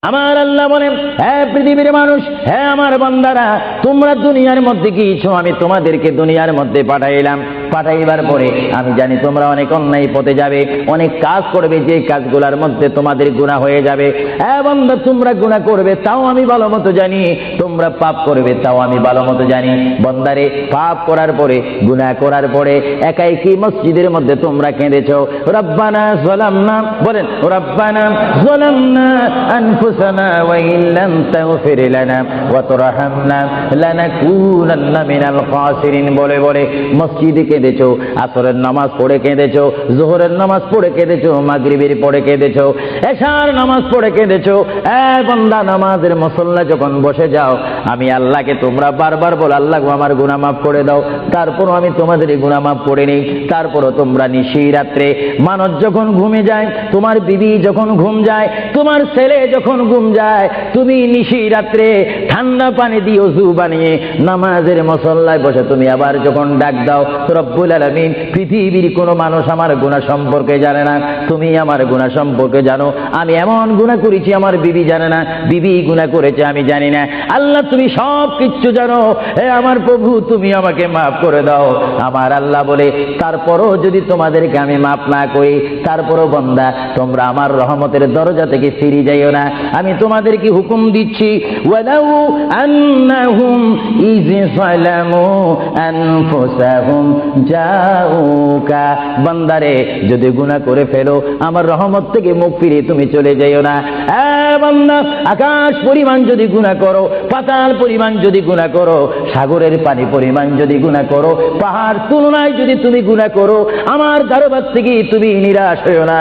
আমার আল্লাহ বলেন, হে পৃথিবীর মানুষ, হে আমার বান্দারা, তোমরা দুনিয়ার মধ্যে গিয়েছো, আমি তোমাদেরকে দুনিয়ার মধ্যে পাঠাইলাম। পাঠাইবার পরে আমি জানি তোমরা অনেক অন্যায় পথে যাবে, অনেক কাজ করবে, যে কাজগুলোর মধ্যে তোমাদের গুনাহ হয়ে যাবে। হ্যাঁ বান্দা, তোমরা গুনাহ করবে তাও আমি ভালো মতো জানি, তোমরা পাপ করবে তাও আমি ভালো মতো জানি। বান্দারে, পাপ করার পরে, গুনাহ করার পরে একাই কি মসজিদের মধ্যে তোমরা কেঁদেছো, রব্বানা যালামনা, বলেন রব্বানা যালামনা আনফুসানা ওয়া ইল্লাম তাগফির লানা ওয়া তারহামনা লানাকুনান্না মিনাল খাসিরিন বলে বলে মসজিদে কেঁদেছো, আসরের নামাজ পড়ে কেঁদেছো, যোহরের নামাজ পড়ে কেঁদেছো, মাগরিবের পড়ে কেঁদেছো, এশার নামাজ পড়ে কেঁদেছো। বান্দা, নামাজের মুসল্লা যখন বসে যাও, আমি আল্লাহকে তোমরা বারবার বলো, আল্লাহ আমার গুনাহ মাফ করে দাও। তারপরও আমি তোমাদের গুনাহ মাফ করে নেই। তারপরও তোমরা নিশি রাত্রে, মানুষ যখন ঘুমে যায়, তোমার বিবি যখন ঘুম যায়, তোমার ছেলে যখন ঘুম যায়, তুমি নিশি রাত্রে ঠান্ডা পানি দিয়ে ওযু বানিয়ে নামাজের মুসল্লায় বসে তুমি আবার যখন ডাক দাও, রব্বুল আলামিন, পৃথিবীর কোনো মানুষ আমার গুনাহ সম্পর্কে জানে না, তুমি আমার গুনাহ সম্পর্কে জানো। আমি এমন গুনাহ করেছি আমার বিবি জানে না, বিবি গুনাহ করেছে আমি জানি না। আল্লাহ, তুমি সব কিচ্ছু জানো, হে আমার প্রভু, তুমি আমাকে মাফ করে দাও। আমার আল্লাহ বলে, তারপরও যদি তোমাদেরকে আমি মাফ না করি, তারপরও বান্দা, তোমরা আমার রহমতের দরজা থেকে ফিরে যাইও না। আমি তোমাদেরকে হুকুম দিচ্ছি, ওয়ালাউ আন্নাহুম ইয যালামু আনফুসাহুম জাউকা, বান্দারে, যদি গুনাহ করে ফেলো, আমার রহমত থেকে মুখ ফিরে তুমি চলে যাইও না। বান্দা, আকাশ পরিমাণ যদি গুনাহ করো, পাতাল পরিমাণ যদি গুনাহ করো, সাগরের পানি পরিমাণ যদি গুনাহ করো, পাহাড় তুলনায় যদি তুমি গুনাহ করো, আমার দরবার থেকে তুমি নিরাশ হইও না।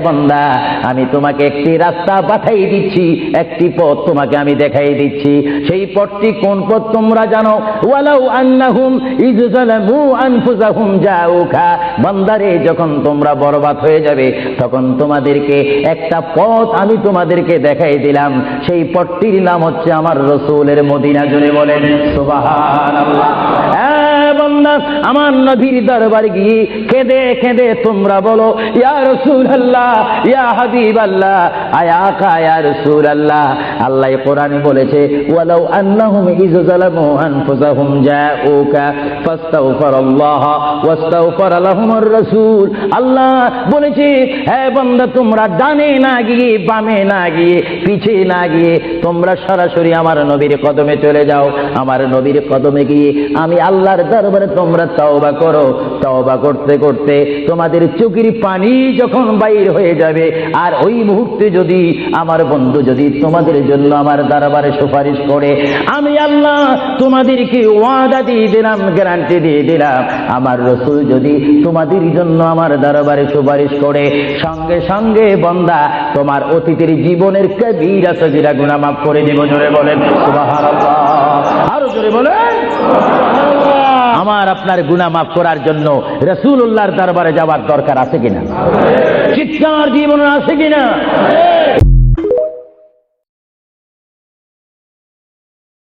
বান্দা, আমি তোমাকে একটি রাস্তা পাঠাই দিচ্ছি, একটি পথ তোমাকে আমি দেখাই দিচ্ছি। সেই পথটি কোন পথ তোমরা জানো? ওয়ালাউ আন্নাহুম ইয যালামু আনফুসাহুম জাউকা, বান্দারে, যখন তোমরা বরবাদ হয়ে যাবে, তখন তোমাদেরকে একটা পথ আমি তোমাদেরকে দেখাই দিলাম। সেই পথটির নাম হচ্ছে আমার রাসূলের মদিনা। জোরে বলেন সুবহানাল্লাহ। বান্দা, আমার নবীর দরবারে গিয়ে কেঁদে কেঁদে তোমরা বলো, ইয়া রাসূলুল্লাহ, ইয়া হাবিবাল্লাহ, আয়া আকা, ইয়া রাসূলুল্লাহ। আল্লাহ কোরআনে বলেছে, ওয়ালাউ আন্নাহুম ইয যালামু আনফুসাহুম জাউকা ফাস্তাগফিরুল্লাহ ওয়াস্তাগফার লাহুমুর রাসূল। আল্লাহ বলেছে, হে বান্দা, তোমরা ডানে না গিয়ে, বামে না গিয়ে, পিছে না গিয়ে, তোমরা সরাসরি আমার নবীর কদমে চলে যাও। আমার নবীর কদমে গিয়ে আমি আল্লাহর দরবারে তোমরা তওবা করো। তওবা করতে করতে তোমাদের চোখের পানি যখন বাইর হয়ে যাবে, আর ওই মুহূর্তে যদি আমার বন্ধু যদি তোমাদের জন্য আমার দরবারে সুপারিশ করে, আমি আল্লাহ তোমাদেরকে ওয়াদা দিয়ে দিলাম, গ্যারান্টি দিয়ে দিলাম, আমার রাসূল যদি তোমাদের জন্য আমার দরবারে সুপারিশ করে, সঙ্গে সঙ্গে বান্দা, তোমার অতীতের জীবনের কবিরা সগীরা গুনাহ মাফ করে দেব। জোরে বলেন সুবহানাল্লাহ। আরো জোরে বলেন সুবহানাল্লাহ। আমার আপনার গুনাহ মাফ করার জন্য রাসূলুল্লাহর দরবারে যাওয়ার দরকার আছে কিনা? চিৎকার জীবন আছে কিনা?